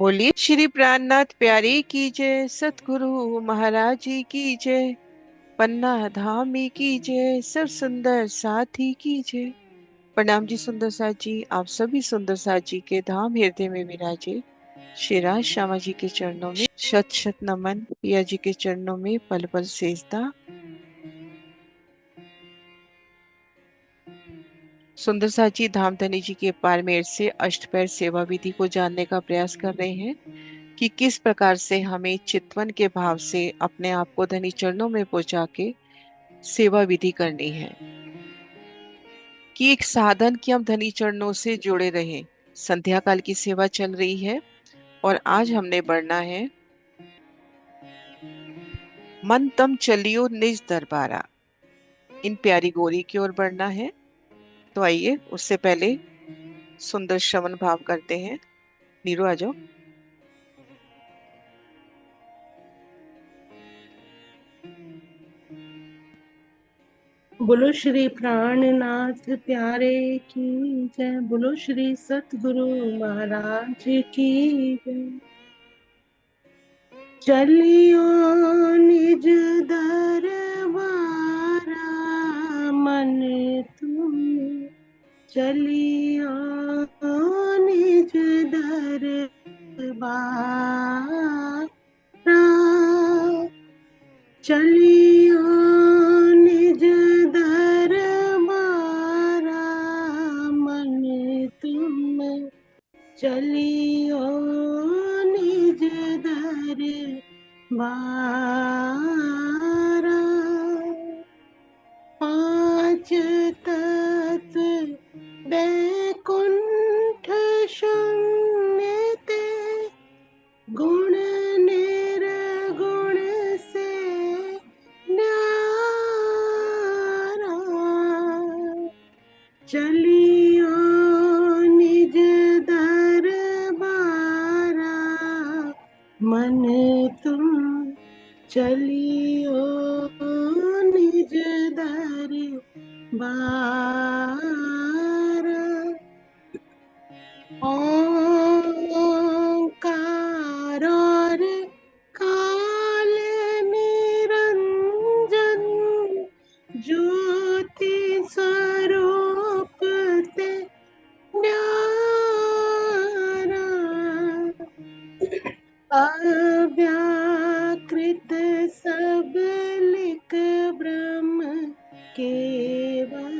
बोलिए श्री प्राणनाथ प्यारे की जय, सतगुरु महाराज जी की जय, पन्ना धामी की जय, सब सुंदर साथी की जय। प्रणाम जी सुंदर साथ जी, आप सभी सुंदर साथ जी के धाम हृदय में विराजे श्री राज श्यामा जी के चरणों में शत शत नमन। पिया जी के चरणों में पल पल सेजदा। सुंदर साथ जी धामधनी जी के पारमेर से अष्टपैर सेवा विधि को जानने का प्रयास कर रहे हैं कि किस प्रकार से हमें चितवन के भाव से अपने आप को धनी चरणों में पहुंचा के सेवा विधि करनी है, कि एक साधन की हम धनी चरणों से जुड़े रहें। संध्या काल की सेवा चल रही है और आज हमने बढ़ना है मन तम चलियो निज दरबारा, इन प्यारी गोरी की ओर बढ़ना है। तो आइए उससे पहले सुंदर श्रवण भाव करते हैं। नीरू आ जाओ। बोलो श्री प्राणनाथ प्यारे की जय। बोलो श्री सतगुरु महाराज की जय। चलियो निज दरबारा मन तुम, चलियो निज दरबारा, चलियो निज दरबारा मन तुम, चलियो निज दरबारा। पांच तत्व वैकुंठ शून्य ते, गुण निर्गुण से न्यारा, चलियो निज दरबारा मन तुम, चलियो निज दरबारा। ओंकार और काल निरंजन, ज्योति स्वरूप ते न्यारा, अव्याकृत सब लिख ब्रह्म केवल,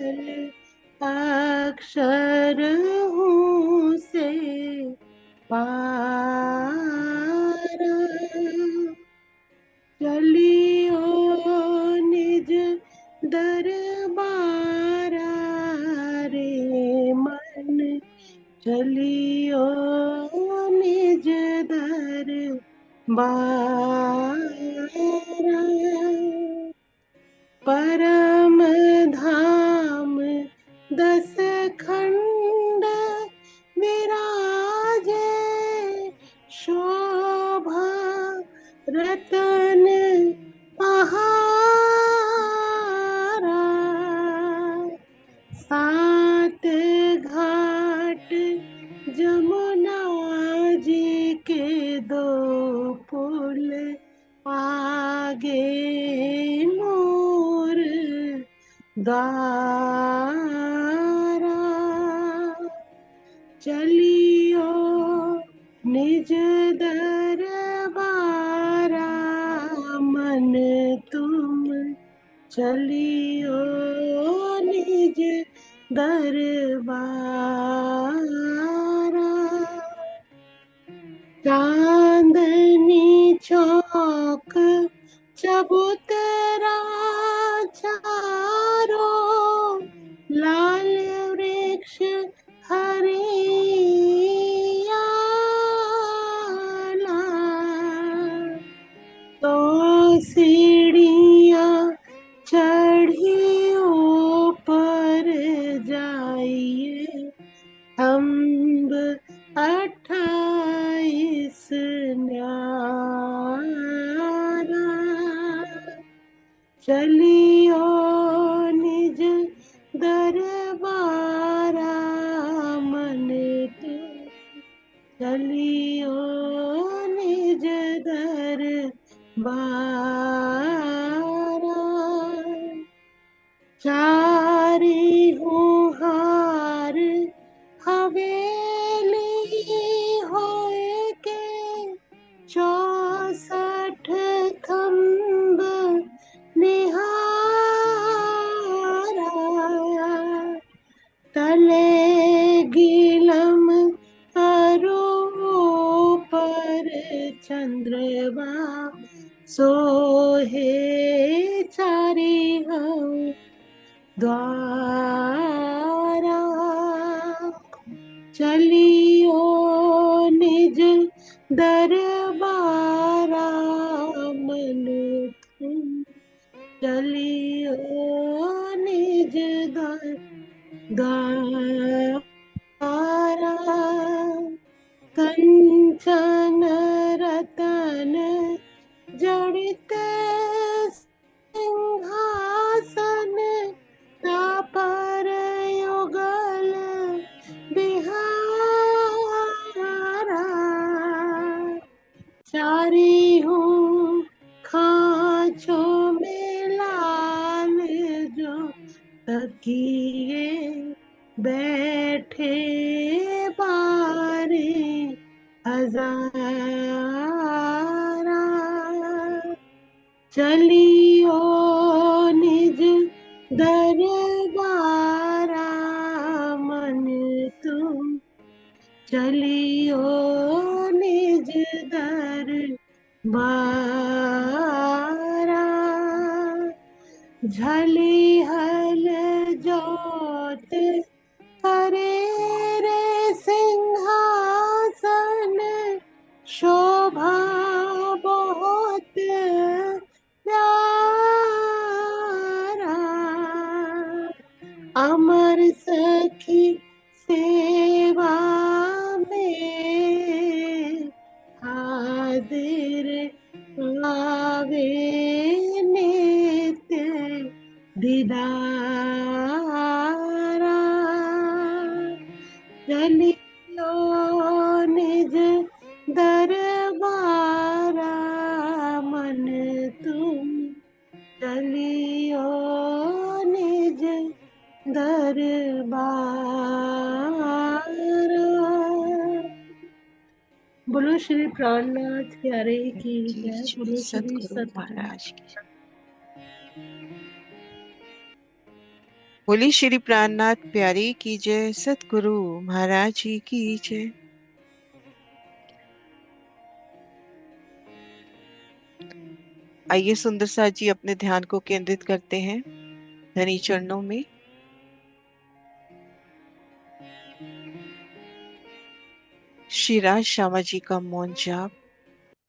अक्षर हूँ से पार, चलियो निज दरबारा रे मन, चलियो निज दरबारा। परम धाम दस खंड विराजे, शोभा रतन पहारा, सात घाट जमुना जी के दो पुल, आगे मोर द्वारा, चलियो निज दरबारा मन तुम, चलियो निज दरबारा। चांदनी चौक चबूतरा चारों, लाल वृक्ष हरियाला, तो सीढ़ियाँ चढ़ी ऊपर जाइए, अम्ब 28 न्यारा, चलियो निज दरबारा मन तुम, चलियो बारा चारी हूँ हार हवेली होए के 64 खम्ब निहारा तले गीलम अरो पर चंद्रमा सोहे चारी हूँ द्वारा चलियो निज दरबारा मन तुम चलियो निज द्वारा कंचन रतन जड़ित सिंहासन तापर युगल बिहारा चारी हूँ खाँचों में लाल जो तकिए बैठे बारे हजारा चलियो निज दरबारा मन तुम चलियो निज दरबारा झली हल जोत करे रे सिंहासन शोभा बहुत प्यारा अमर सखी सेवा में हाजिर आवे नित्य दीदारा चलियो निज दरबारा मन तुम चलियो निज दरबारा। बोलो श्री प्राणनाथ प्यारे की की जय। जय, बोलो श्री सतगुरु सतगुरु। महाराज की जय। बोली श्री प्राणनाथ प्यारी की जय, सतगुरु महाराज जी की जय। आइए सुंदर सा जी अपने ध्यान को केंद्रित करते हैं धनी चरणों में। श्री राज श्यामा जी का मौन जाप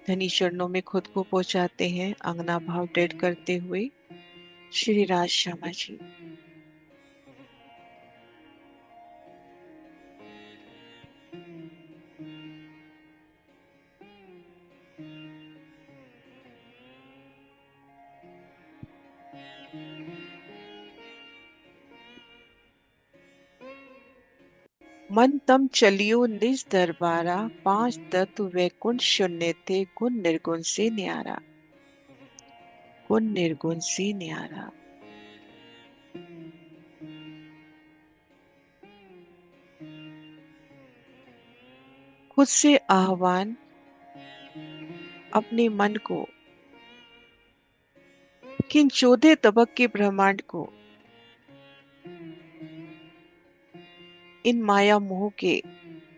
धनी चरणों में खुद को पहुंचाते हैं अंगना भाव टेढ़ करते हुए। श्री राज श्यामा जी। मन तम चलियो निज दरबारा 5 तत्व वैकुंठ शून्य थे गुण निर्गुण से न्यारा। गुण निर्गुण से न्यारा। खुद से आह्वान अपने मन को किन 14 तबक के ब्रह्मांड को इन माया मोह के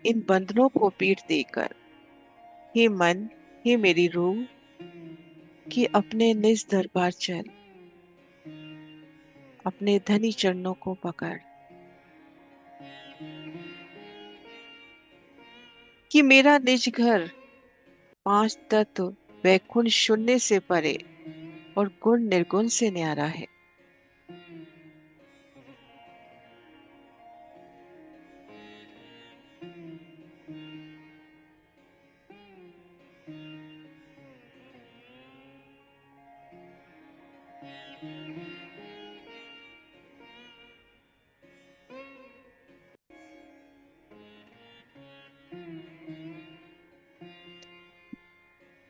इन बंधनों को पीठ देकर, हे मन, हे मेरी रूह, कि अपने निज दरबार चल, अपने धनी चरणों को पकड़, कि मेरा निज घर 5 तत्व वैकुंठ शून्य से परे और गुण निर्गुण से न्यारा है।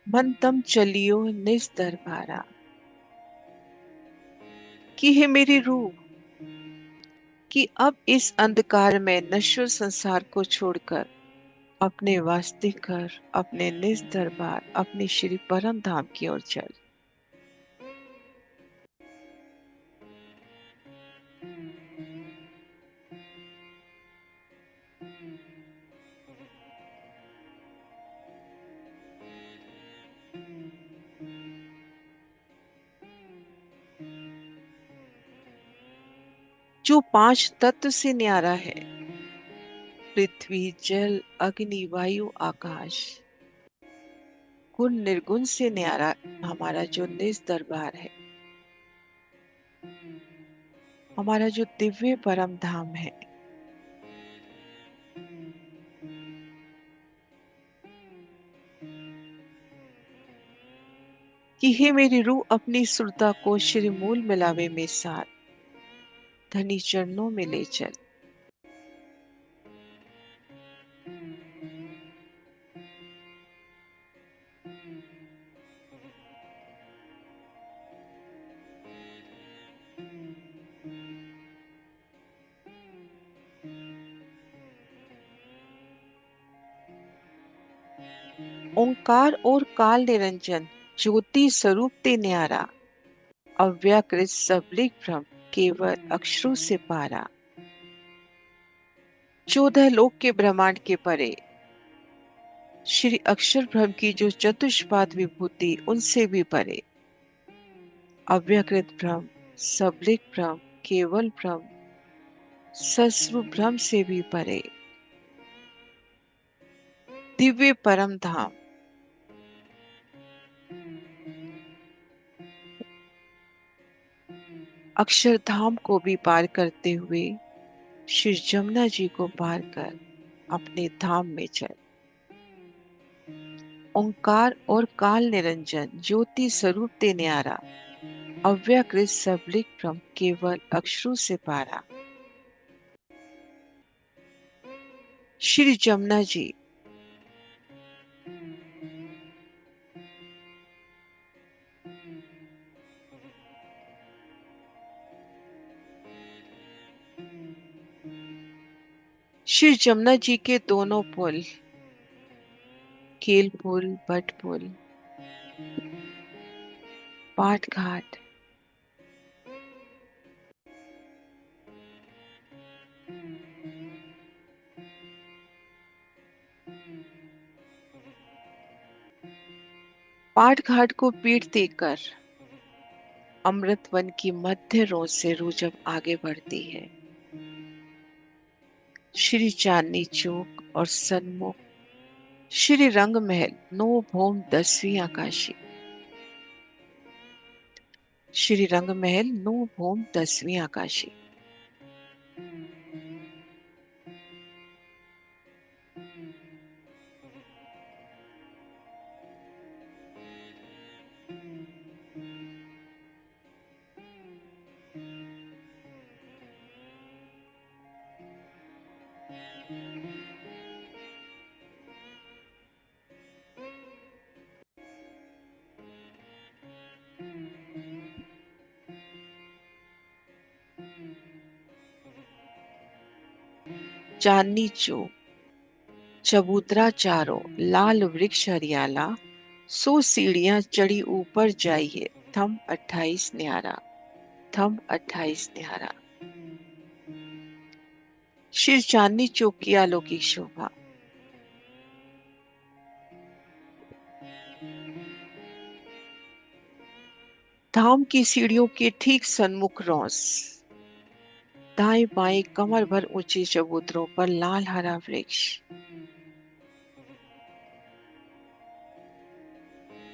मन तम चलियो निज दरबारा। की है मेरी रूह कि अब इस अंधकार में नश्वर संसार को छोड़कर अपने वास्तविक घर, अपने निज दरबार, अपने श्री परम धाम की ओर चल। जो पांच तत्व से न्यारा है, पृथ्वी, जल, अग्नि, वायु, आकाश, गुण निर्गुण से न्यारा हमारा जो निज दरबार है, हमारा जो दिव्य परम धाम है, कि हे मेरी रूह अपनी सुरता को श्री मूल मिलावे में साथ धनी चरणों में ले चल। ओंकार और काल निरंजन ज्योति स्वरूप ते न्यारा, अव्याकृत सबलिक ब्रह्म केवल अक्षरों से पारा। 14 लोक के ब्रह्मांड के परे श्री अक्षर ब्रह्म की जो चतुष्पाद विभूति उनसे भी परे, अव्यकृत ब्रह्म, सबलिक ब्रह्म, केवल ब्रह्म, सस्वरूप ब्रह्म से भी परे, दिव्य परम धाम, अक्षरधाम को भी पार करते हुए श्री जमुना जी को पार कर अपने धाम में चल। ओंकार और काल निरंजन ज्योति स्वरूप ते न्यारा, अव्यकृत सबलिक ब्रह्म केवल अक्षरों से पारा। श्री जमुना जी श्री जमुना जी के दोनों पुल, केल पुल, बट पुल, पाट घाट, पाट घाट को पीठ देकर अमृत वन की मध्य रोज से रूह जब आगे बढ़ती है, श्री चांदनी चौक और सन्मुख श्री रंग महल, नौ भौम 10वीं आकाशी। श्री रंग महल, नौ भौम 10वीं आकाशी। चांदनी चौक, चबूतरा चारों, लाल वृक्ष हरियाला, 100 सीढ़ियां चढ़ी ऊपर जाइए, थम 28 न्यारा, थम 28 न्यारा। श्री चांदनी चौक की अलौकिक शोभा। धाम की सीढ़ियों के ठीक सन्मुख रोस, दाएं बाएं कमर भर ऊंचे चबूतरों पर लाल हरा वृक्ष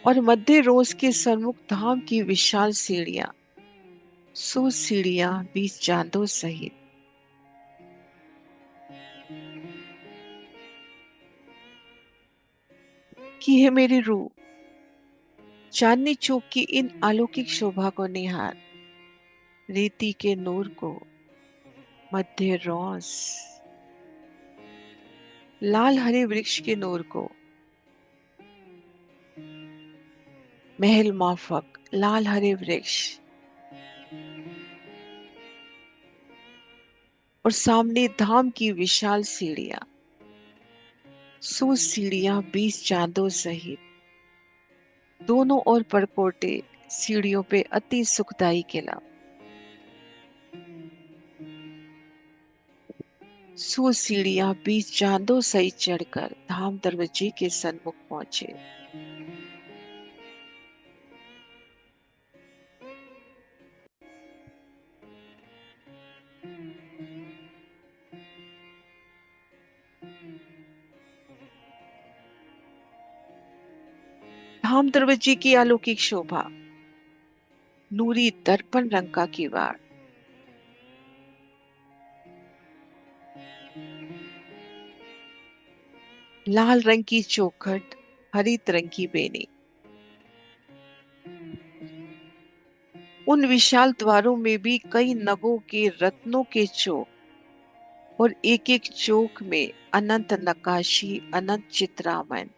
और मध्य रोज के सन्मुख धाम की विशाल सीढ़ियां, 100 सीढ़ियां 20 चांदों सहित। की है मेरी रूह चांदनी चौक की इन अलौकिक शोभा को निहार, रीति के नूर को, मध्य रोज लाल हरे वृक्ष के नूर को, महल माफक लाल हरे वृक्ष और सामने धाम की विशाल सीढ़ियां, सीढ़ियां 20 चांदों सहित दोनों ओर परकोटे, सीढ़ियों पे अति सुखदाई किला। सीढ़ियां 20 चांदों सहित चढ़कर धाम दरवाजे के सन्मुख पहुंचे। धाम दरवाजे की अलौकिक शोभा, नूरी दर्पण रंग का किवाड़, लाल रंग की चौखट, हरित रंग की बेनी। उन विशाल द्वारों में भी कई नगों के रत्नों के चौक और एक एक चौक में अनंत नक्काशी, अनंत चित्रामन।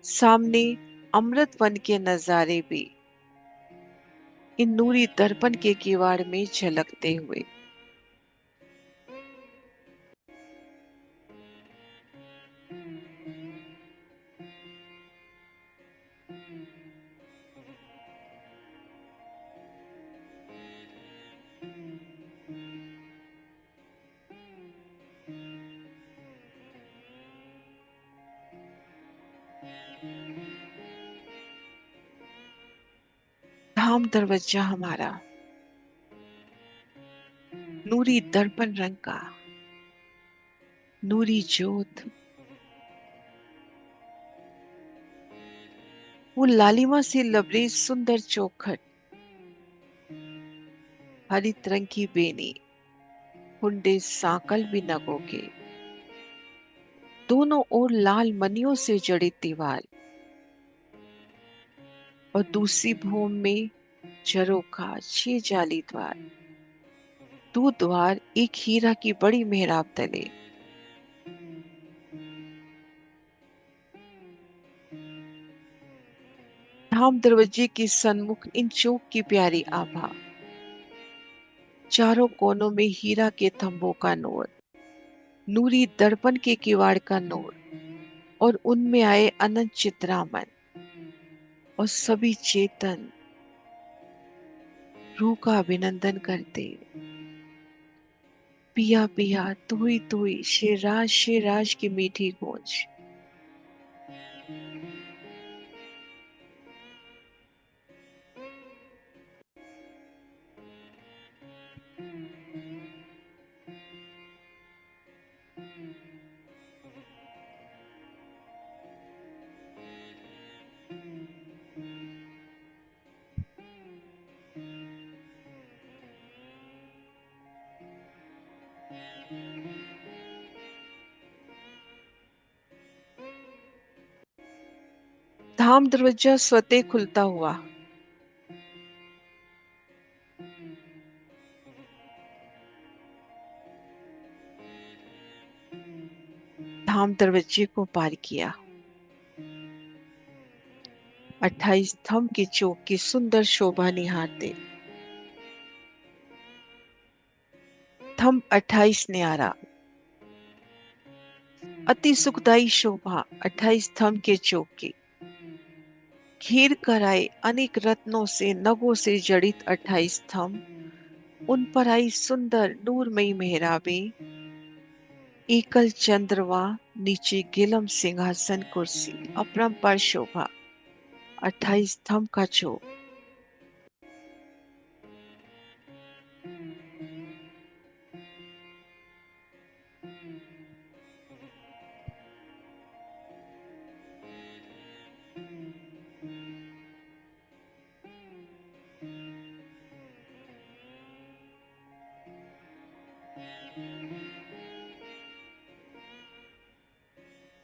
सामने अमृत वन के नजारे भी इन नूरी दर्पण के किवाड़ में झलकते हुए। धाम दरवाजा हमारा नूरी दर्पण रंग का, नूरी जोत, वो लालिमा से लबरेज सुंदर चौखट, हरित रंग की बेनी, हुंडे सांकल भी नगों के, दोनों ओर लाल मनियों से जड़े दीवार और दूसरी भूम में झरोखा, 6 जाली द्वार, दो द्वार एक हीरा की बड़ी मेहराब तले। धाम दरवाजे के सन्मुख इन चौक की प्यारी आभा, चारों कोनों में हीरा के थंभों का नूर, नूरी दर्पण के किवाड़ का नूर और उनमें आए अनंत चित्रामन और सभी चेतन रूह का अभिनंदन करते। पिया पिया तुई तुई शेराज की मीठी गूंज। धाम दरवाजा स्वतः खुलता हुआ धाम दरवाजे को पार किया। 28 थंभ के चौक की सुंदर शोभा निहारते। थंभ 28 न्यारा, अति सुखदाई शोभा 28 थंभ के चौक की। घेर कर आए अनेक रत्नों से नगों से जड़ित 28 थंभ, उन पर आई सुंदर नूरमयी मेहराबें, एकल चंद्रवा, नीचे गिलम सिंहासन कुर्सी, अपरंपार शोभा 28 थंभ का चौक।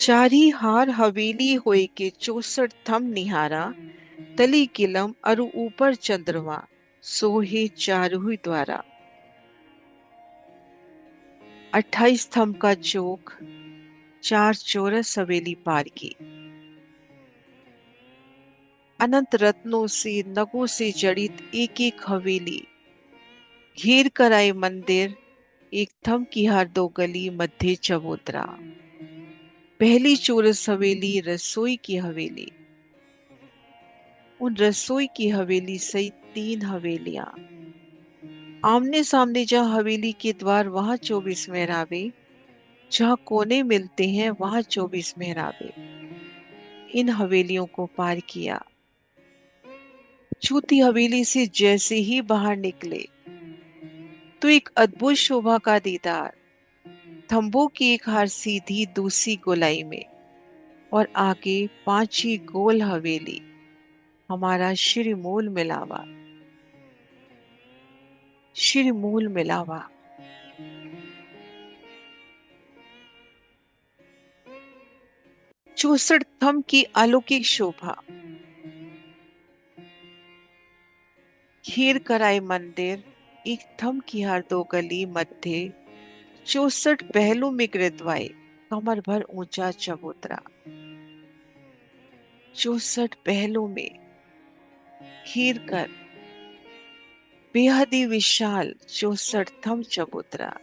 चारी हार हवेली होए के 64 थंभ निहारा, तली किलम अरु ऊपर चंद्रमा, सोहे चारुही द्वारा। 28 थंभ का चौक, 4 चौरस हवेली पार की। अनंत रत्नों से नगों से जड़ित एक एक हवेली, घेर कर आई मंदिर, एक थम की हर दो गली मध्य चबूतरा। पहली चौरस हवेली रसोई की हवेली, उन रसोई की हवेली सहित तीन हवेलियां, आमने सामने जहाँ हवेली के द्वार वहां 24 मेहराबे, जहाँ कोने मिलते हैं वहां 24 मेहराबे। इन हवेलियों को पार किया, चौथी हवेली से जैसे ही बाहर निकले तो एक अद्भुत शोभा का दीदार, थंबों की एक हार सीधी दूसरी गोलाई में, और आगे पांची गोल हवेली, हमारा श्रीमूल मिलावा, श्रीमूल मिलावा। 64 थंब की अलौकिक शोभा, घेर कराए मंदिर, एक थंब की हर दो गली मध्य 64 पहलू में कृतवाए, कमर भर ऊंचा चबूतरा। 64 पहलू में घेर कर बेहद ही विशाल 64 थंब चबूतरा।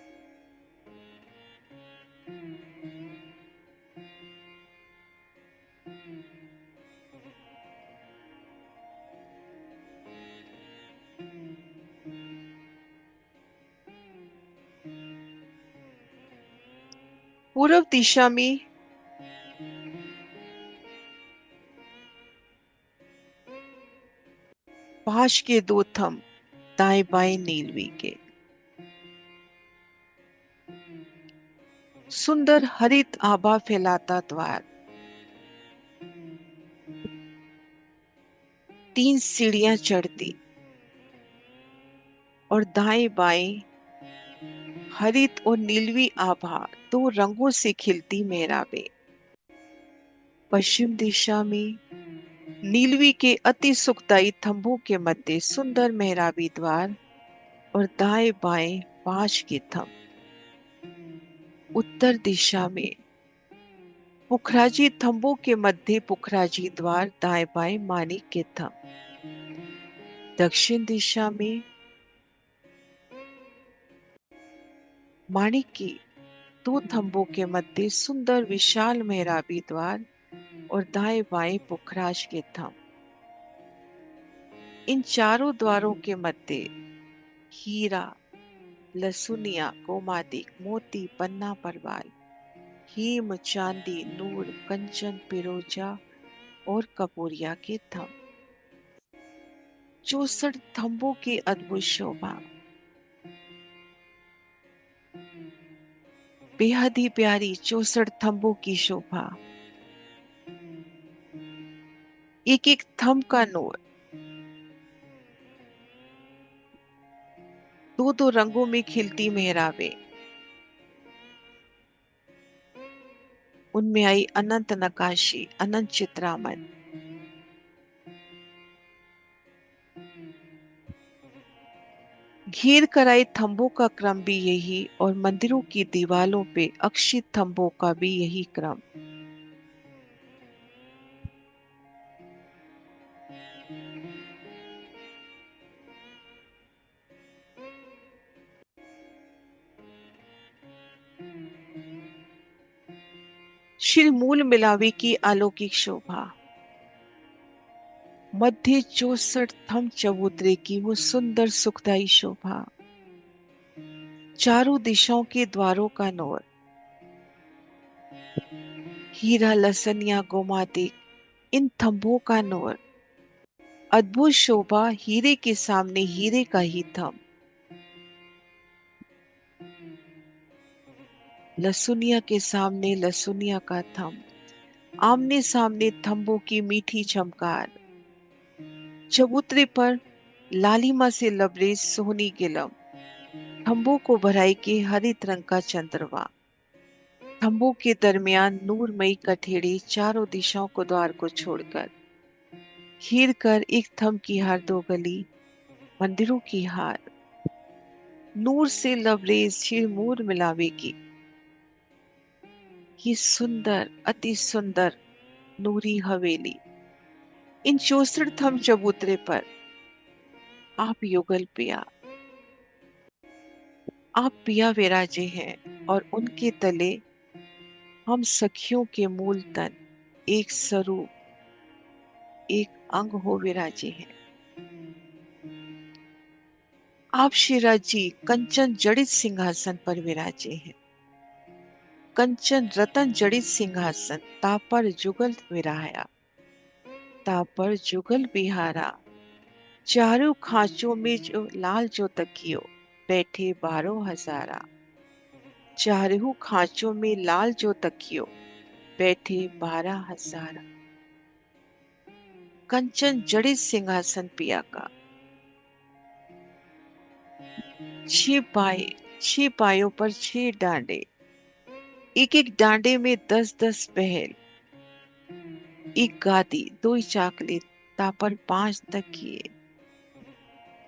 पूर्व दिशा में पाश के दो थंब, दाएं बाएं नीलवी के, सुंदर हरित आभा फैलाता द्वार, तीन सीढ़ियां चढ़ती और दाएं बाएं हरित और नीलवी आभा दो रंगों से खिलती मेहराबें। पश्चिम दिशा में नीलवी के अति सुखदायी थंभों के मध्य सुंदर मेहराबी द्वार और दाएं बाएं पांच के थंभ। उत्तर दिशा में पुखराजी थंभों के मध्य पुखराजी द्वार, दाएं बाएं मानिक के थंभ। दक्षिण दिशा में माणिक की दो थंभों के मध्य सुंदर विशाल मेहराबी द्वार और दाएं बाएं पुखराज के थंभ। इन चारों द्वारों के मध्य हीरा, लसुनिया, गोमादिक, मोती, पन्ना, परवाल, हीम, चांदी, नूर, कंचन, पिरोजा और कपूरिया के थंभ। 64 थंभों की अद्भुत शोभा, बेहद ही प्यारी 64 थंभों की शोभा, एक एक थंभ का नूर, दो दो रंगों में खिलती मेहराबें, उनमें आई अनंत नकाशी, अनंत चित्रामन। घेर कराए थंभों का क्रम भी यही और मंदिरों की दीवालों पे अक्षित थंभों का भी यही क्रम। श्री मूल मिलावे की अलौकिक शोभा, मध्य 64 थंभ चबूतरे की वो सुंदर सुखदाई शोभा, चारों दिशाओं के द्वारों का नूर, हीरा, लसनिया, गोमादिक, इन थंभों का नूर, अद्भुत शोभा, हीरे के सामने हीरे का ही थंभ, लसुनिया के सामने लसुनिया का थंभ, आमने सामने थंभों की मीठी झमकार, चबूतरे पर लालिमा से लबरेज सोहनी गिलम, थंभों को भराई के हरित रंग का चंद्रमा, थंभों के दरमियान नूरमयी कठेड़ी चारों दिशाओं को द्वार को छोड़कर, घेर कर एक थंभ की हार दो गली, मंदिरों की हार, नूर से लबरेज शिरमूर मिलावे की ये सुंदर अति सुंदर नूरी हवेली, इन चौसठम चबूतरे पर आप युगल पिया, आप पिया विराजे हैं, और उनके तले हम सखियों के मूल तन, एक स्वरूप, एक अंग हो विराजे हैं। आप श्रीराज जी कंचन जड़ित सिंहासन पर विराजे हैं। कंचन रतन जड़ित सिंहासन तापर जुगल विराया, तापर जुगल बिहारा। चारों खांचों में जो लाल जो तकियो, बैठे 12,000। चारों खांचों में लाल जो तकियो, बैठे 12,000। कंचन जड़ित सिंहासन पिया का, 6 पाए, 6 पायों पर 6 डांडे, एक एक डांडे में 10-10 पहल, एक गादी, 2 चाकले, तापर 5 तकिए,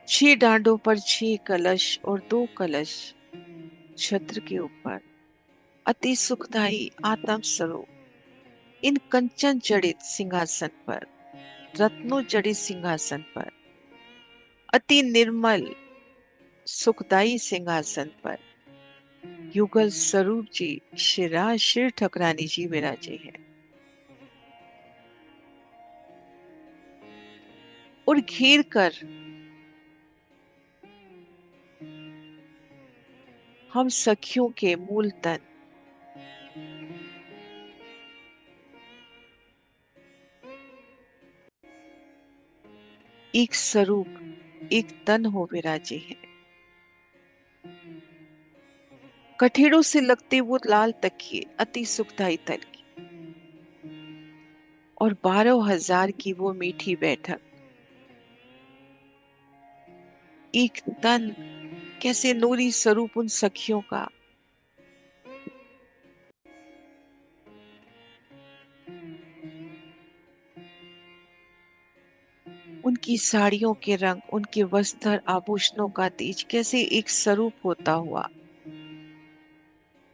6 डांडों पर 6 कलश और 2 कलश छत्र के ऊपर, अति सुखदाई आत्म स्वरूप। इन कंचन जड़ित सिंहासन पर, रत्नों जड़ित सिंहासन पर, अति निर्मल सुखदाई सिंहासन पर युगल स्वरूप जी श्री शिव ठकरानी जी विराजे हैं। और घेर कर हम सखियों के मूल तन, एक स्वरूप, एक तन हो विराजे हैं। कठेड़ों से लगते वो लाल तकिए, अति सुखदाई तल की, और 12,000 की वो मीठी बैठक, एक तन, कैसे नूरी स्वरूप उन सखियों का। उनकी साड़ियों के रंग, उनके वस्त्र आभूषणों का तेज, कैसे एक स्वरूप होता हुआ।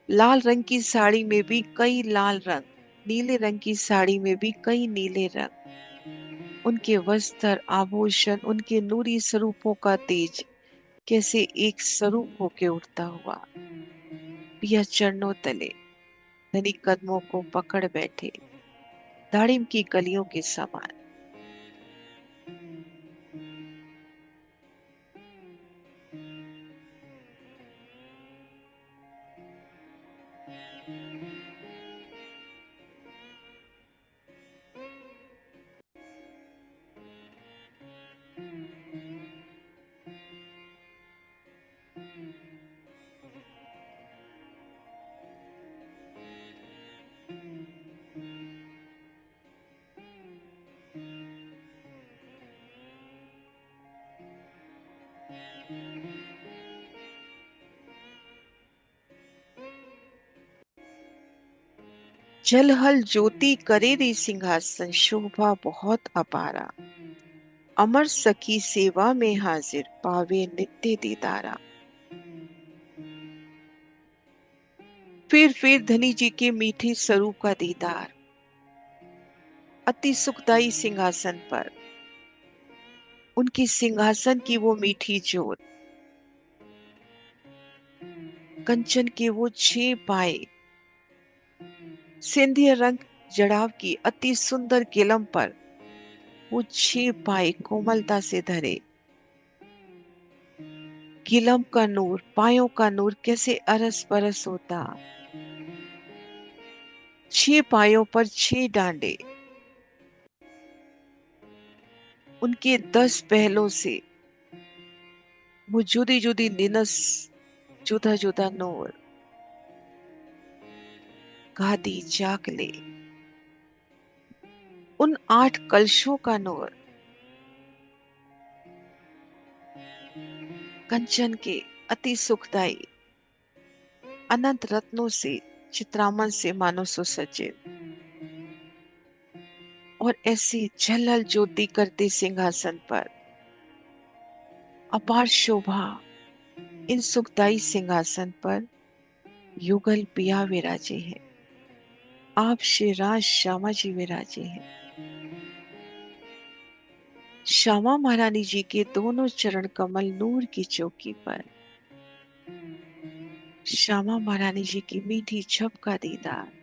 लाल रंग की साड़ी में भी कई लाल रंग, नीले रंग की साड़ी में भी कई नीले रंग, उनके वस्त्र आभूषण, उनके नूरी स्वरूपों का तेज, कैसे एक स्वरूप होके उठता हुआ। पिया चरणों तले धनी कदमों को पकड़ बैठे, दाड़िम की कलियों के समान। जलहल ज्योति करे रे सिंहासन, शोभा बहुत अपारा। अमर सखी सेवा में हाजिर, पावे नित्य दीदारा। फिर धनी जी के मीठे स्वरूप का दीदार, अति सुखदाई सिंहासन पर, उनकी सिंहासन की वो मीठी जोत, कंचन के वो 6 पाए, सिंधिया रंग जड़ाव की अति सुंदर किलम पर वो 6 पाए कोमलता से धरे। किलम का नूर, पायों का नूर कैसे अरस परस होता। 6 पायों पर 6 डांडे, उनके 10 पहलों से वो जुदी जुदी निनस, जुदा जुदा नूर, गादी चाकले, उन 8 कलशों का नूर, कंचन के अति सुखदाई अनंत रत्नों से, चित्रामन से मानो सुसज्जित, और ऐसे झलहल ज्योति करते सिंहासन पर अपार शोभा। इन सुखदाई सिंहासन पर युगल पिया विराजे हैं। आप श्री राज श्यामा जी विराजे हैं। श्यामा महारानी जी के दोनों चरण कमल नूर की चौकी पर, श्यामा महारानी जी की मीठी छप का दीदार।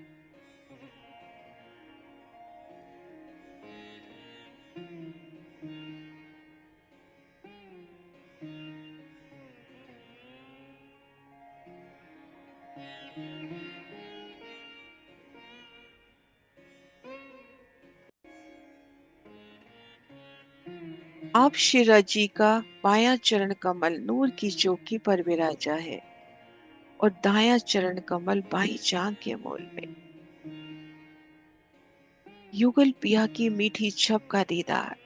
आप शिरा जी का बायां चरण कमल नूर की चौकी पर विराजा है और दायां चरण कमल बाई जांग के मूल में। युगल पिया की मीठी छप का दीदार।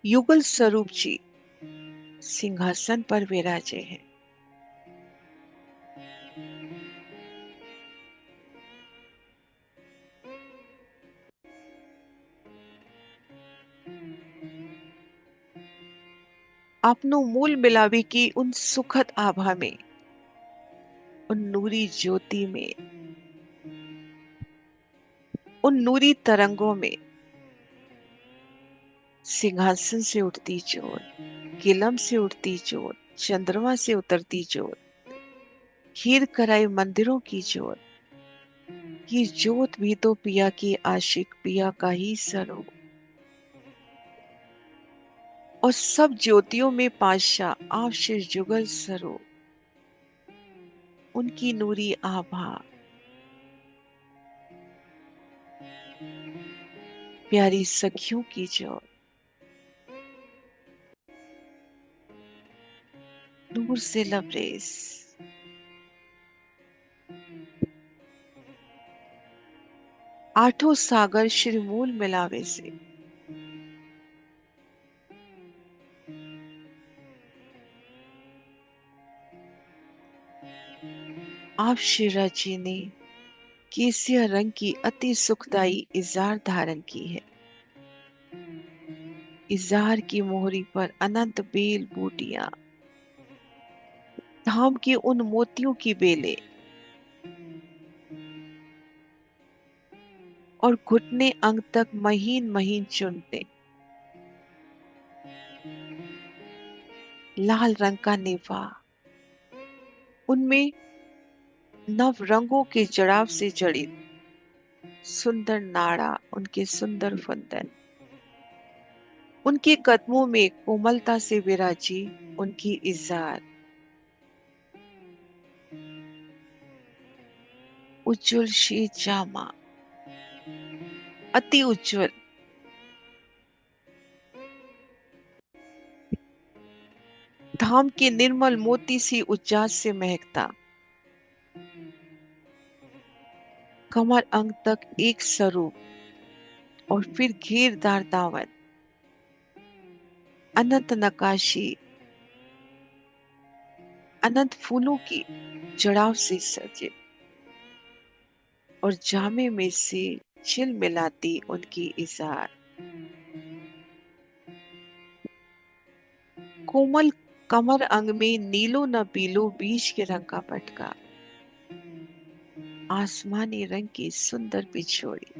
युगल स्वरूप जी सिंहासन पर विराजे हैं। आपनो मूल मिलावी की उन सुखद आभा में, उन नूरी ज्योति में, उन नूरी तरंगों में सिंहासन से उठती जोत, किलम से उठती जोत, चंद्रमा से उतरती जोत, हीर कराई मंदिरों की जोत, ये जोत भी तो पिया की आशिक पिया का ही स्वरूप। और सब ज्योतियों में पातशाह आप शिव जुगल स्वरूप, उनकी नूरी आभा, प्यारी सखियों की जोत, नूर से लबरेज, आठों सागर श्री मूल मिलावे से। आप शिरा जी ने केसिया रंग की अति सुखदाई इजार धारण की है। इजार की मोहरी पर अनंत बेल बूटियां, धाम की उन मोतियों की बेलें और घुटने अंग तक महीन महीन चुनते, लाल रंग का नेवा, उनमें नव रंगों के जड़ाव से जड़ित सुंदर नाड़ा, उनके सुंदर फंदन, उनके कदमों में कोमलता से विराजी उनकी इजार, उज्जवल शीत जामा, अति उज्जवल, धाम के निर्मल मोती सी उज्जास से महकता, कमर अंग तक एक स्वरूप और फिर घेरदार दामन, अनंत नकाशी, अनंत फूलों की जड़ाव से सजे और जामे में से चिल मिलाती उनकी इजार, कोमल कमर अंग में नीलो न पीलो बीज के रंग का पटका, आसमानी रंग की सुंदर बिछोड़ी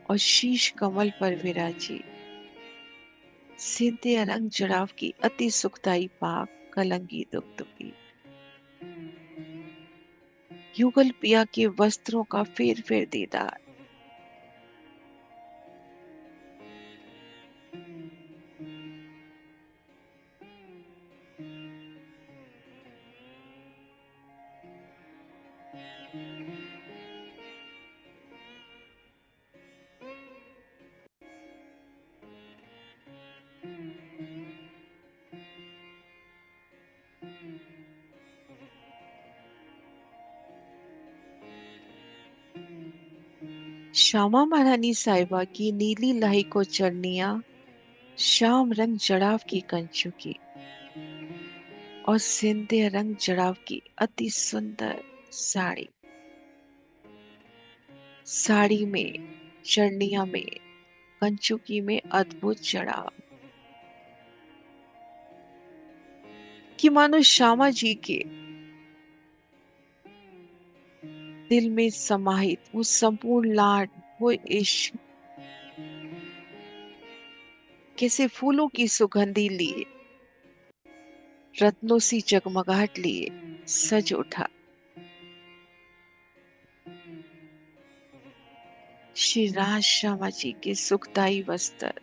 और शीश कमल पर विराजी सिंधिया रंग जड़ाव की अति सुखदाई पाक कलंगी दुगदुगी। युगल पिया के वस्त्रों का फेर फेर दीदार, श्यामा महारानी साहिबा की नीली लाही को चरनिया, श्याम रंग जड़ाव की कंचुकी और सिंधे रंग जड़ाव की अति सुंदर साड़ी, साड़ी में, चरनिया में, कंचुकी में अद्भुत जड़ाव, कि मानो श्यामा जी के दिल में समाहित वो संपूर्ण लाड, वो इश्क, कैसे फूलों की सुगंधी लिए, रत्नों सी जगमगाहट लिए सज उठा। श्री राज श्यामा जी के सुखदाई वस्त्र,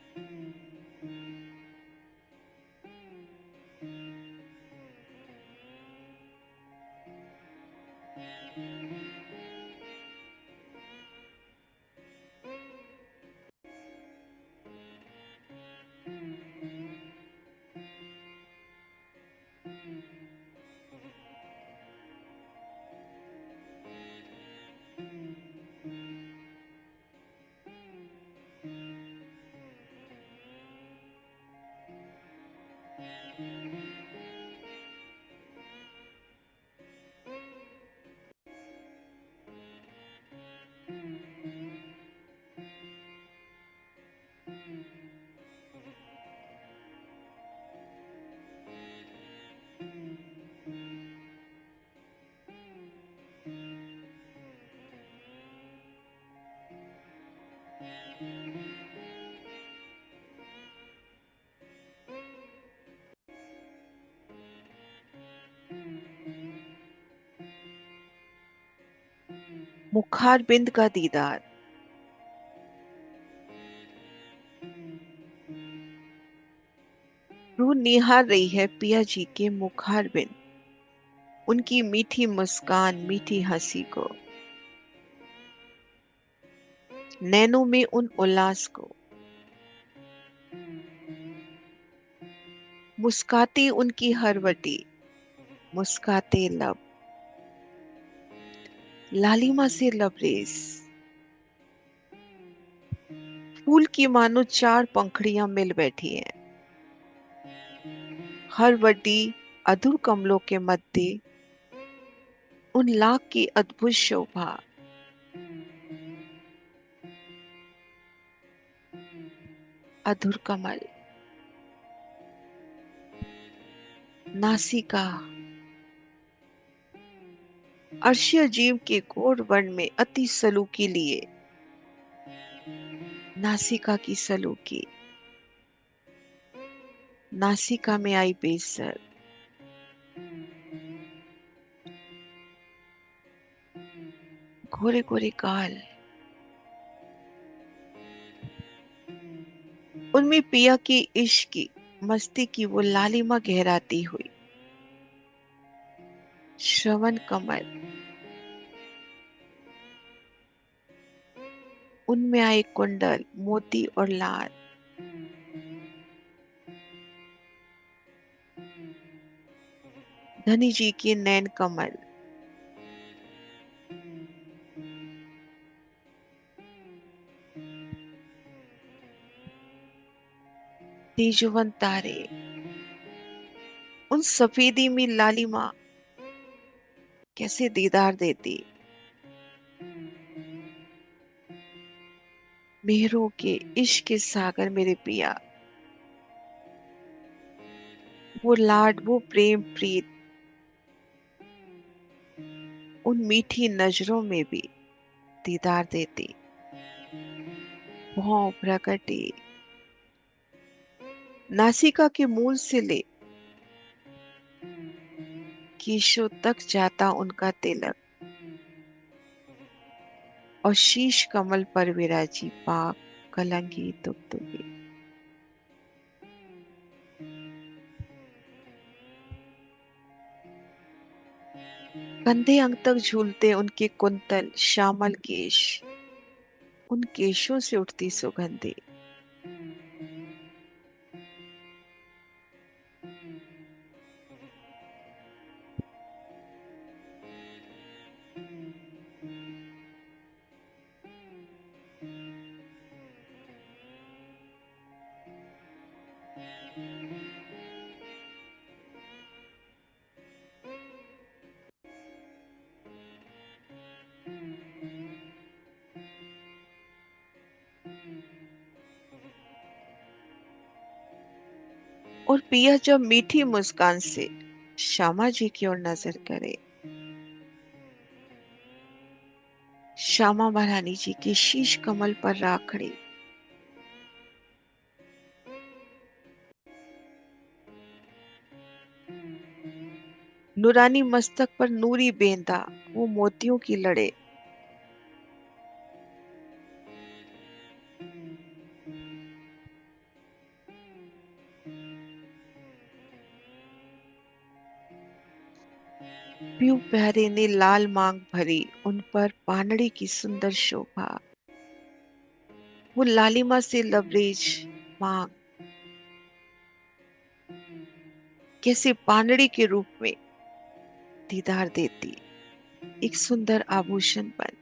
मुखार बिंद का दीदार, रूह निहार रही है पिया जी के मुखार बिंद, उनकी मीठी मुस्कान, मीठी हंसी को, नैनों में उन उल्लास को, मुस्काती उनकी हरवटी, मुस्काते लब, लालिमा से लबरेज, फूल की मानो चार पंखड़ियां मिल बैठी हैं, हरवटी अधर कमलों के मध्य, उन लाख की अद्भुत शोभा, अधर कमल, नासिका, अर्श्य जीव के घोर वर्ण में अति सलूकी लिए, नासिका की सलूकी, नासिका में आई बेसर, घोरे घोरे काल, उनमें पिया की इश्क की मस्ती की वो लालिमा गहराती हुई, श्रवण कमल, उनमें आए कुंडल, मोती और लाल, धनी जी के नैन कमल, तेजोवन तारे, उन सफेदी में लालिमा कैसे दीदार देती, मेहरों के इश्क के सागर मेरे पिया, वो लाड, वो प्रेम प्रीत, उन मीठी नजरों में भी दीदार देती, भौं प्रकटी, नासिका के मूल से ले केशों तक जाता उनका तिलक, और शीश कमल पर विराजी पाक कलंगी तुबतुबी, कंधे अंग तक झूलते उनके कुंतल श्यामल केश, उन केशों से उठती सुगंधी, और पिया जब मीठी मुस्कान से श्यामा जी की ओर नजर करे, श्यामा महारानी जी के शीश कमल पर राखड़ी, नूरानी मस्तक पर नूरी बेंदा, वो मोतियों की लड़े, पीयू प्यारे ने लाल मांग भरी, उन पर पानड़ी की सुंदर शोभा, वो लालिमा से लबरेज मांग कैसे पानड़ी के रूप में दीदार देती, एक सुंदर आभूषण बन।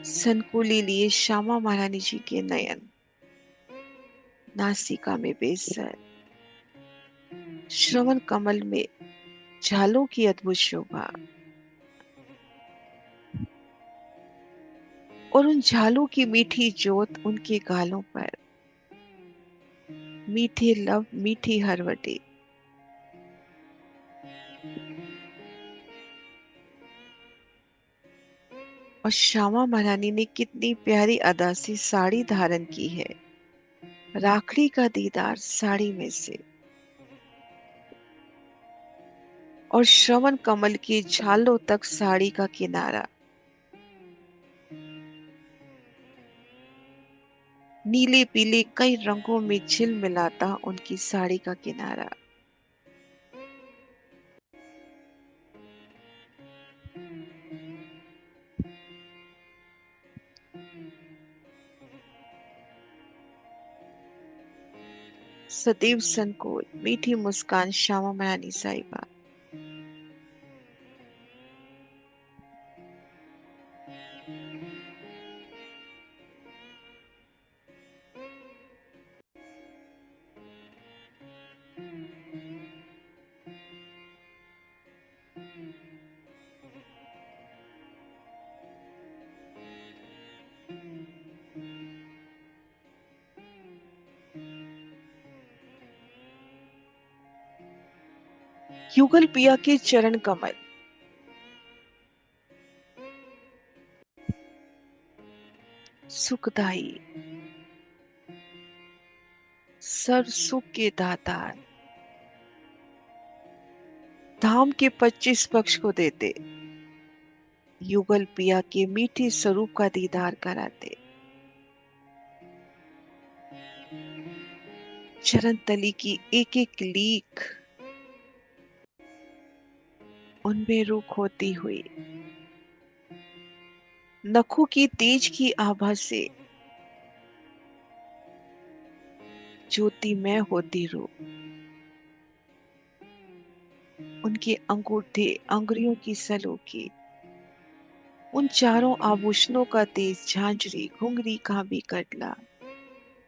सनकुली लिए श्यामा महारानी जी के नयन, नासिका में बेसर, श्रवण कमल में झालों की अद्भुत शोभा, और उन झालों की मीठी जोत उनके गालों पर, मीठे लब मीठी हरवटे। और श्यामा महारानी ने कितनी प्यारी अदा से साड़ी धारण की है, राखड़ी का दीदार साड़ी में से, और श्रवण कमल की झालों तक साड़ी का किनारा, नीले पीले कई रंगों में झिलमिलाता उनकी साड़ी का किनारा। सदैव संकोच मीठी मुस्कान श्यामा महारानी साहिबा। युगल पिया के चरण कमल, सुखदाई, सर्व सुख के दातार, धाम के 25 पक्ष को देते, युगल पिया के मीठे स्वरूप का दीदार कराते, चरण तली की एक एक लीक उनमें रुख होती हुई, नखों की तेज की आभा से ज्योतिमय होती रूप, उनके अंगूठे अंगुरियों की सलोकी, उन चारों आभूषणों का तेज झांझरी घुंघरी का भी कटला,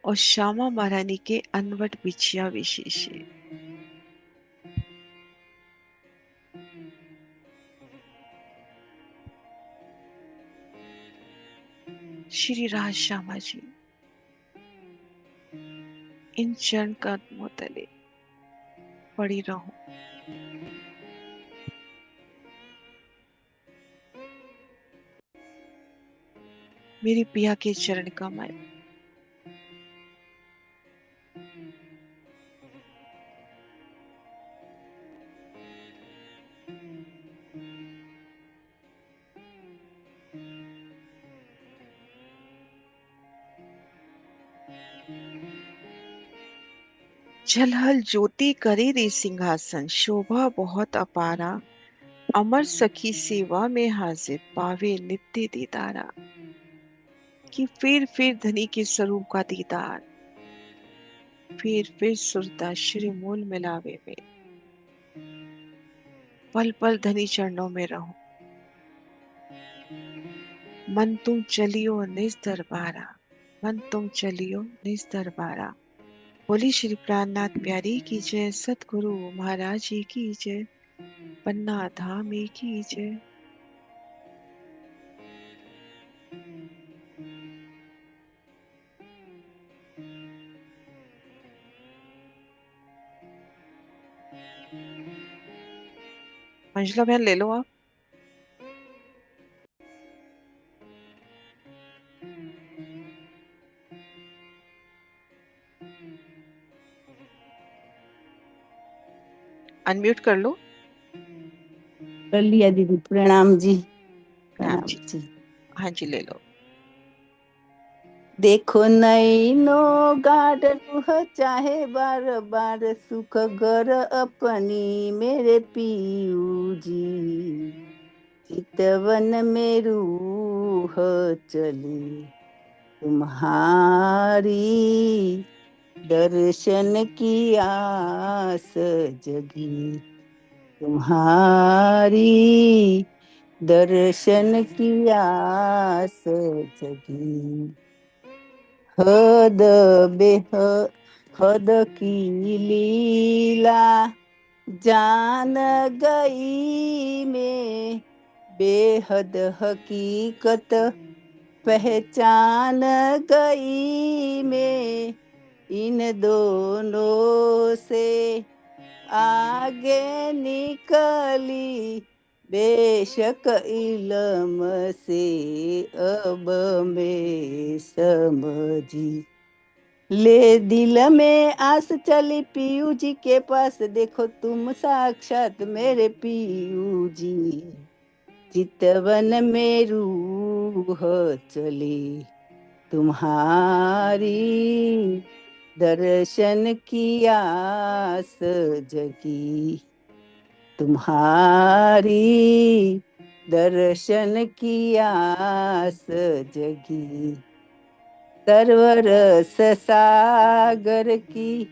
और श्यामा महारानी के अनवट बिछिया विशेषे। श्री राज श्यामा जी इन चरण कदमों तले पड़ी रहूं। मेरे पिया के चरण कमल, झलहल ज्योति करे रे सिंहासन, शोभा बहुत अपारा, अमर सखी सेवा में हाजिर, पावे नित्य दीदारा। कि फिर धनी के स्वरूप का दीदार, फिर सुरता श्री मूल मिलावे में, पल पल धनी चरणों में रहूं। मन तुम चलियो निज दरबारा, मन तुम चलियो निज दरबारा। बोली श्री प्राणनाथ प्यारी की जय, सतगुरु महाराज जी की जय, पन्ना धाम की जय। मंजुला बहन ले लो आप। अनम्यूट कर लो। कर लिया दीदी, प्रणाम जी। हाँ प्रणाम जी। जी। हाँ जी, ले लो। देखो नैनो गाढ़ रूह चाहे बार बार सुख गर अपनी मेरे पीऊ जी। चितवन में रूह चली तुम्हारी, दर्शन की आस जगी तुम्हारी, दर्शन की आस जगी। हद बेहद की लीला जान गई मैं, बेहद हकीकत पहचान गई मैं, इन दोनों से आगे निकली बेशक इल्म से अब मैं समझी। ले दिल में आस चली पीयू जी के पास, देखो तुम साक्षात मेरे पीयू जी। चितवन में रूह चली तुम्हारी, दर्शन की आस जगी तुम्हारी, दर्शन की आस जगी। सरवरस सागर की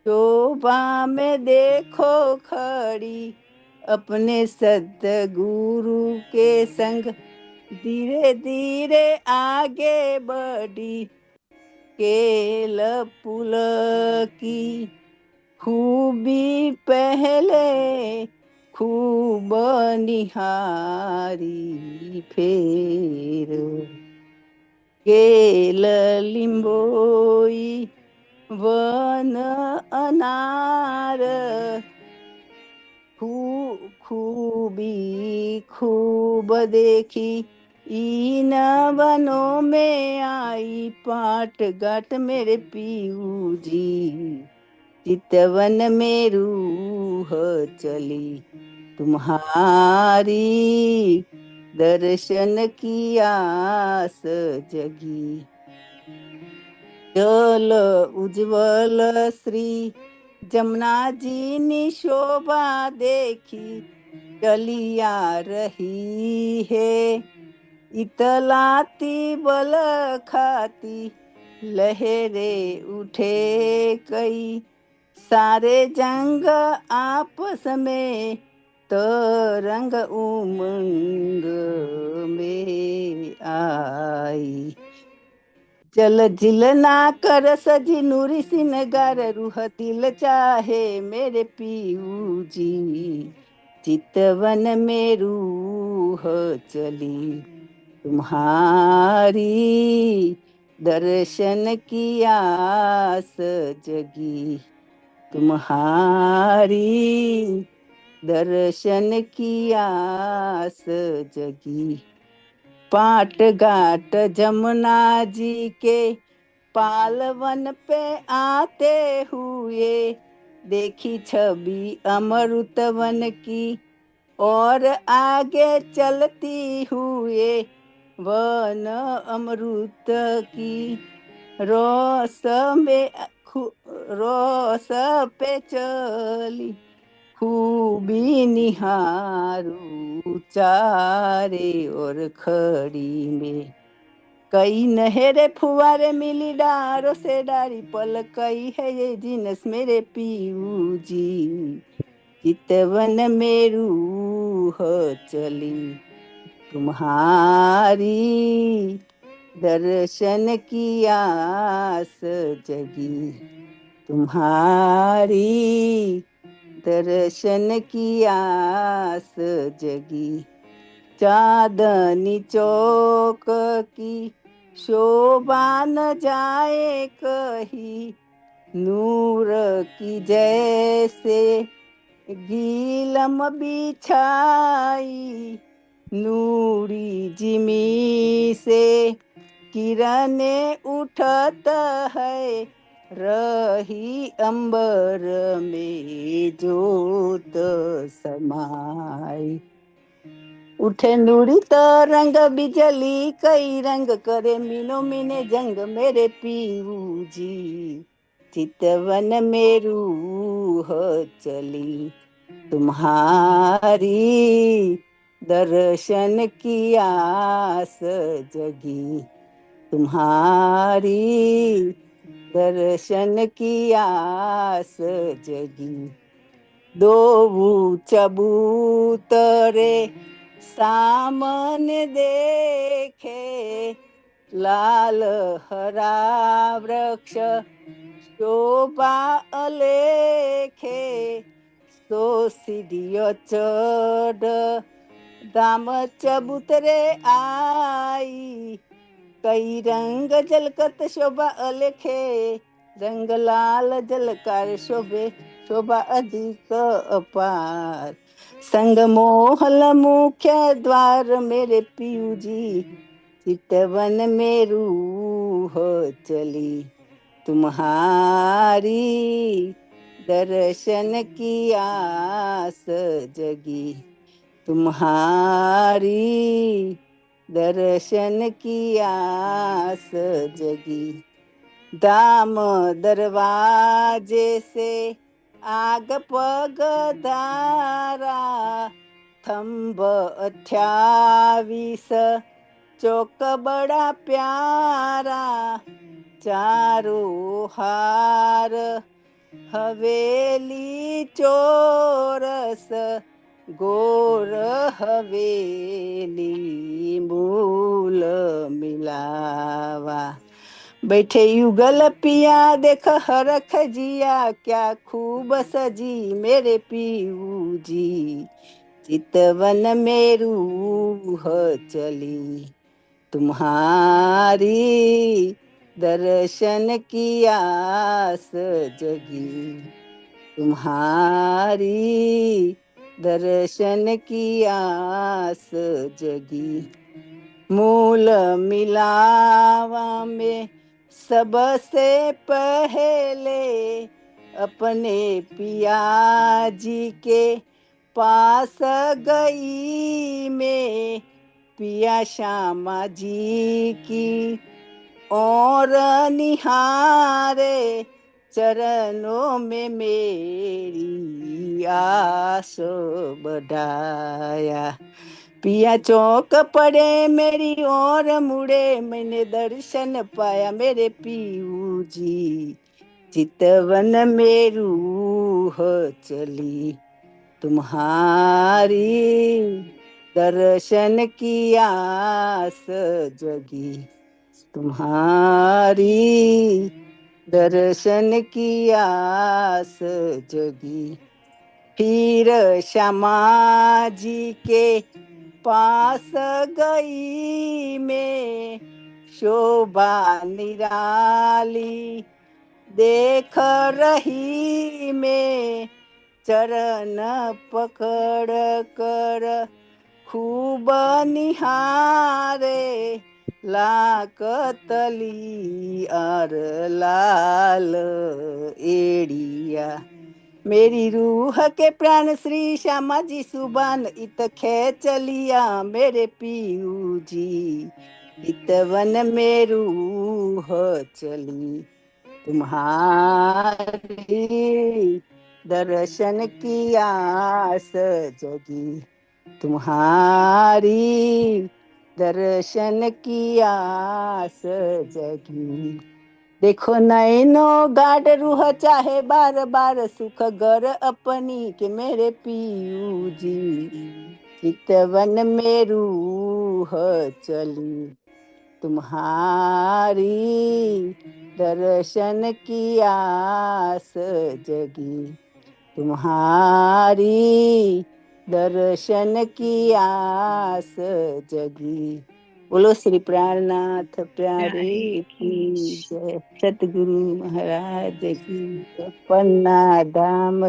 शोभा में देखो खड़ी, अपने सतगुरु के संग धीरे धीरे आगे बढ़ी। केल पुल की खूबी पहले खूब निहारी, फेर केल लिंबोई वन अनार, खूबी खूब देखी इन वनों में आई, पाट घाट मेरे पीऊ जी। चितवन में रूह चली तुम्हारी, दर्शन की आस जगी। जल उज्ज्वल श्री जमुना जी ने शोभा देखी, चलिया रही है इतलाती बल खाती, लहरे उठे कई सारे जंग आपस में, तो रंग उमंग में आई। जल झिल ना कर सजी नूरी सिनगार, रूह दिल चाहे मेरे पीऊ जी। चितवन में रूह चली तुम्हारी, दर्शन की आस जगी तुम्हारी, दर्शन की आस जगी। पाट घाट जमुना जी के पालवन पे आते हुए, देखी छवि अमृतवन की और आगे चलती हुए, वन अमृत की रोस में रोस पे चली, खूबी निहारू चारे और खड़ी में। कई नहरे फुवारे मिली डारों से डारी, पल कई है ये जिनस मेरे पीऊ जी। चितवन में रूह चली तुम्हारी, दर्शन की आस जगी तुम्हारी, दर्शन की आस जगी। चांदनी चौक की शोभा न जाए कही, नूर की जैसे गीलम बिछाई नूरी जिमी से किरने उठत है रही अंबर में जोत समाई। उठे नूरी तो रंग बिजली कई रंग करे मीनो मीने जंग मेरे पीऊ जी चितवन में रूह चली तुम्हारी दर्शन की आस जगी तुम्हारी दर्शन की आस जगी। दो चबूतरे सामने देखे लाल हरा वृक्ष शोभा अलेखे सो सीढ़ियों चढ़ दाम चबूतरे आई कई रंग जलकत शोभा अलेखे रंग लाल जलकार शोभे शोभा अधिक अपार संग मोहल मुख्य द्वार मेरे पीयू जी चितवन में रूह चली तुम्हारी दर्शन की आस जगी तुम्हारी दर्शन की आस जगी। दाम दरवाजे से आग पग धारा थंब 28 चौक बड़ा प्यारा चारों हार हवेली चोरस गोर हवेली मूल मिलावा बैठे युगल पिया देख हरख जिया क्या खूब सजी मेरे पीऊ जी चितवन में रूह चली तुम्हारी दर्शन की आस जगी तुम्हारी दर्शन की आस जगी। मूल मिलावा में सबसे पहले अपने पिया जी के पास गई मैं पिया श्यामा जी की और निहारे चरणों में मेरी आस बढ़ाया पिया चौक पड़े मेरी ओर मुड़े मैंने दर्शन पाया मेरे पीऊ जी चितवन में रूह चली तुम्हारी दर्शन की आस जगी तुम्हारी दर्शन की आस जगी। फिर श्यामा जी के पास गई मैं शोभा निराली देख रही मैं चरण पकड़ कर खूब निहारे लाकतली और लाल एड़िया मेरी रूह के प्राण श्री श्यामा जी सुबान इत खे चलिया मेरे पीऊ जी चितवन में रूह चली तुम्हारी दर्शन की आस जगी तुम्हारी दर्शन की आस जगी। देखो नैनो गाढ़ रूह चाहे बार बार सुख गर अपनी के मेरे पीऊ जी चितवन में रूह चली तुम्हारी दर्शन की आस जगी तुम्हारी दर्शन की आस जगी। बोलो श्री प्राणनाथ प्यारे की जय सतगुरु महाराज की जय पन्ना धाम